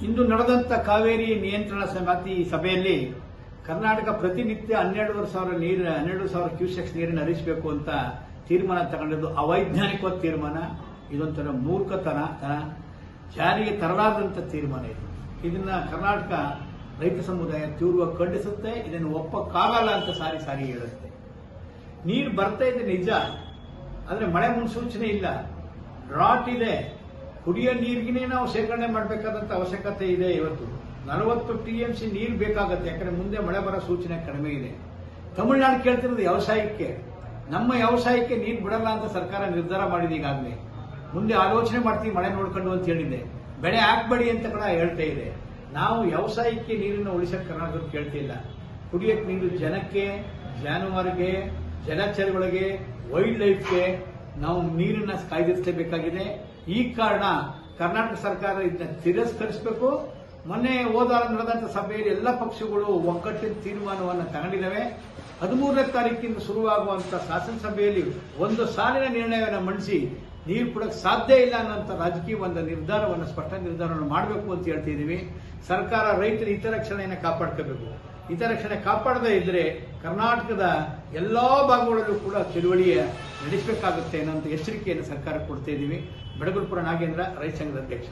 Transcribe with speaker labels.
Speaker 1: ಇಂದು ನಡೆದಂತ ಕಾವೇರಿ ನಿಯಂತ್ರಣ ಸಮಿತಿ ಸಭೆಯಲ್ಲಿ ಕರ್ನಾಟಕ ಪ್ರತಿನಿತ್ಯ 12,000 ಕ್ಯೂಸೆಕ್ಸ್ ನೀರನ್ನು ಹರಿಸಬೇಕು ಅಂತ ತೀರ್ಮಾನ ತಗೊಂಡಿದ್ದು ಅವೈಜ್ಞಾನಿಕವಾದ ತೀರ್ಮಾನ. ಇದೊಂಥರ ಮೂರ್ಖತನ, ಜಾರಿಗೆ ತರಲಾರದಂತ ತೀರ್ಮಾನ ಇದು. ಇದನ್ನ ಕರ್ನಾಟಕ ರೈತ ಸಮುದಾಯ ತೀವ್ರವಾಗಿ ಖಂಡಿಸುತ್ತೆ. ಇದನ್ನು ಒಪ್ಪಕ್ಕಾಗಲ್ಲ ಅಂತ ಸಾರಿ ಸಾರಿ ಹೇಳುತ್ತೆ. ನೀರು ಬರ್ತಾ ಇದೆ ನಿಜ, ಆದ್ರೆ ಮಳೆ ಮುನ್ಸೂಚನೆ ಇಲ್ಲ, ಡ್ರಾಟ್ ಇದೆ. ಕುಡಿಯೋ ನೀರಿಗಿನೇ ನಾವು ಶೇಖರಣೆ ಮಾಡಬೇಕಾದಂತ ಅವಶ್ಯಕತೆ ಇದೆ. ಇವತ್ತು 40 TMC ನೀರು ಬೇಕಾಗುತ್ತೆ, ಯಾಕಂದ್ರೆ ಮುಂದೆ ಮಳೆ ಬರೋ ಸೂಚನೆ ಕಡಿಮೆ ಇದೆ. ತಮಿಳುನಾಡು ಕೇಳ್ತಿರೋದು ವ್ಯವಸಾಯಕ್ಕೆ, ನಮ್ಮ ವ್ಯವಸಾಯಕ್ಕೆ ನೀರು ಬಿಡಲ್ಲ ಅಂತ ಸರ್ಕಾರ ನಿರ್ಧಾರ ಮಾಡಿದೆ. ಈಗಾಗಲೇ ಮುಂದೆ ಆಲೋಚನೆ ಮಾಡ್ತೀವಿ ಮಳೆ ನೋಡ್ಕೊಂಡು ಅಂತ ಹೇಳಿದೆ. ಬೆಳೆ ಹಾಕ್ಬೇಡಿ ಅಂತ ಕೂಡ ಹೇಳ್ತಾ ಇದೆ. ನಾವು ವ್ಯವಸಾಯಕ್ಕೆ ನೀರನ್ನು ಉಳಿಸಕ್ಕೆ ಕರ್ನಾಟಕದಲ್ಲಿ ಕೇಳ್ತಿಲ್ಲ. ಕುಡಿಯಕ್ಕೆ ನೀರು ಜನಕ್ಕೆ, ಜಾನುವಾರಿಗೆ, ಜಲಚರಗಳಿಗೆ, ವೈಲ್ಡ್ ಲೈಫ್ಗೆ ನಾವು ನೀರನ್ನ ಕಾಯ್ದಿರಿಸಲೇಬೇಕಾಗಿದೆ. ಈ ಕಾರಣ ಕರ್ನಾಟಕ ಸರ್ಕಾರ ಇದನ್ನ ತಿರಸ್ಕರಿಸಬೇಕು. ಮೊನ್ನೆ ಹೋದಾರ ನಡೆದಂತ ಸಭೆಯಲ್ಲಿ ಎಲ್ಲ ಪಕ್ಷಗಳು ಒಗ್ಗಟ್ಟಿನ ತೀರ್ಮಾನವನ್ನು ತಗೊಂಡಿದ್ದಾವೆ. 13ನೇ ತಾರೀಕಿಂದ ಶುರುವಾಗುವಂತ ಶಾಸನಸಭೆಯಲ್ಲಿ ಒಂದು ಸಾಲಿನ ನಿರ್ಣಯವನ್ನು ಮಂಡಿಸಿ ನೀರು ಕೊಡಕ್ಕೆ ಸಾಧ್ಯ ಇಲ್ಲ ಅನ್ನೋಂಥ ರಾಜಕೀಯ ಒಂದು ನಿರ್ಧಾರವನ್ನು, ಸ್ಪಷ್ಟ ನಿರ್ಧಾರವನ್ನು ಮಾಡಬೇಕು ಅಂತ ಹೇಳ್ತಿದ್ದೀವಿ. ಸರ್ಕಾರ ರೈತರ ಹಿತರಕ್ಷಣೆಯನ್ನು ಕಾಪಾಡ್ಕೋಬೇಕು. ಹಿತರಕ್ಷಣೆ ಕಾಪಾಡದೇ ಇದ್ರೆ ಕರ್ನಾಟಕದ ಎಲ್ಲಾ ಭಾಗಗಳಲ್ಲೂ ಕೂಡ ಚಳುವಳಿಯ ನಡೆಸಬೇಕಾಗುತ್ತೆ ಅನ್ನೋ ಎಚ್ಚರಿಕೆಯನ್ನು ಸರ್ಕಾರ ಕೊಡ್ತಾ ಇದ್ದೀವಿ. ಬೆಡಗುರುಪುರ ನಾಗೇಂದ್ರ, ರೈತ ಸಂಘದ ಅಧ್ಯಕ್ಷ.